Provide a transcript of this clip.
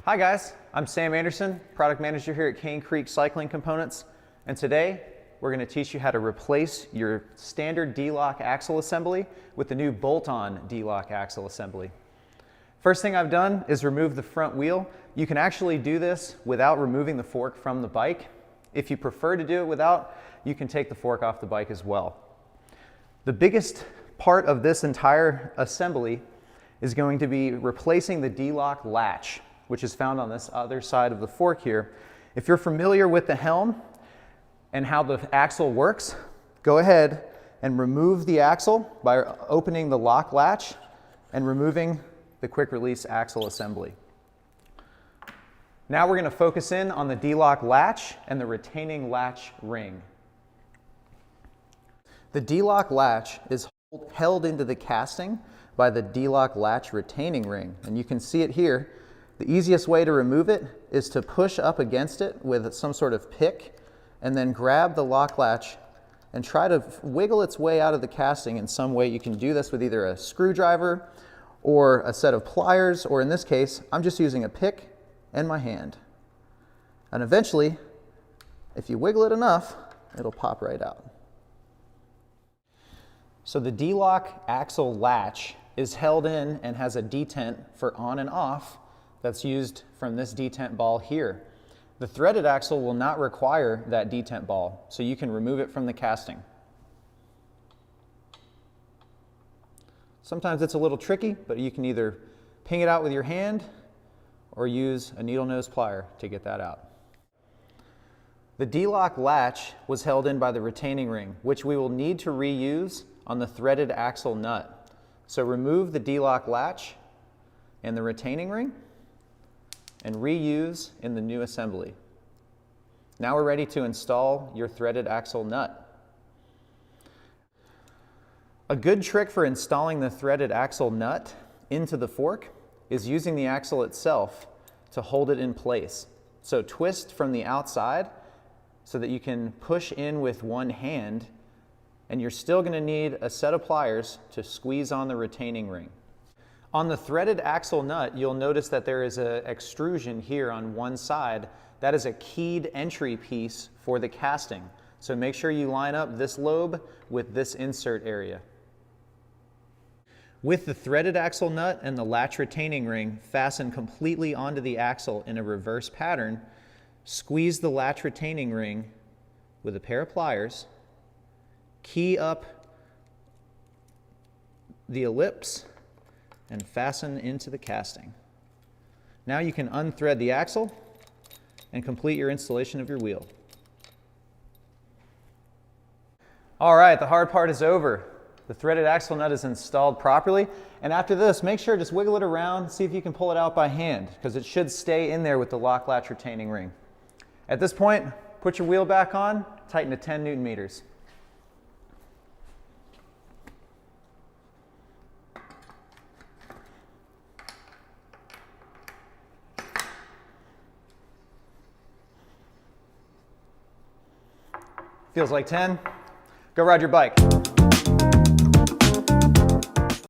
Hi guys, I'm Sam Anderson, product manager here at Cane Creek Cycling Components, and today we're going to teach you how to replace your standard D-lock axle assembly with the new bolt-on D-lock axle assembly. First thing I've done is remove the front wheel. You can actually do this without removing the fork from the bike. If you prefer to do it without, you can take the fork off the bike as well. The biggest part of this entire assembly is going to be replacing the D-lock latch, which is found on this other side of the fork here. If you're familiar with the HELM and how the axle works, go ahead and remove the axle by opening the lock latch and removing the quick release axle assembly. Now we're going to focus in on the D-lock latch and the retaining latch ring. The D-lock latch is held into the casting by the D-lock latch retaining ring, and you can see it here. The easiest way to remove it is to push up against it with some sort of pick and then grab the lock latch and try to wiggle its way out of the casting in some way. You can do this with either a screwdriver or a set of pliers, or in this case, I'm just using a pick and my hand. And eventually, if you wiggle it enough, it'll pop right out. So the D-lock axle latch is held in and has a detent for on and off that's used from this detent ball here. The threaded axle will not require that detent ball, so you can remove it from the casting. Sometimes it's a little tricky, but you can either ping it out with your hand or use a needle nose plier to get that out. The D-lock latch was held in by the retaining ring, which we will need to reuse on the threaded axle nut. So remove the D-lock latch and the retaining ring and reuse in the new assembly. Now we're ready to install your threaded axle nut. A good trick for installing the threaded axle nut into the fork is using the axle itself to hold it in place. So twist from the outside so that you can push in with one hand, and you're still going to need a set of pliers to squeeze on the retaining ring. On the threaded axle nut, you'll notice that there is an extrusion here on one side. That is a keyed entry piece for the casting. So make sure you line up this lobe with this insert area. With the threaded axle nut and the latch retaining ring fastened completely onto the axle in a reverse pattern, squeeze the latch retaining ring with a pair of pliers, key up the ellipse, and fasten into the casting. Now you can unthread the axle and complete your installation of your wheel. All right, the hard part is over. The threaded axle nut is installed properly, and after this, make sure just wiggle it around, see if you can pull it out by hand, because it should stay in there with the lock latch retaining ring. At this point, put your wheel back on, tighten to 10 Newton meters. Feels like 10. Go ride your bike.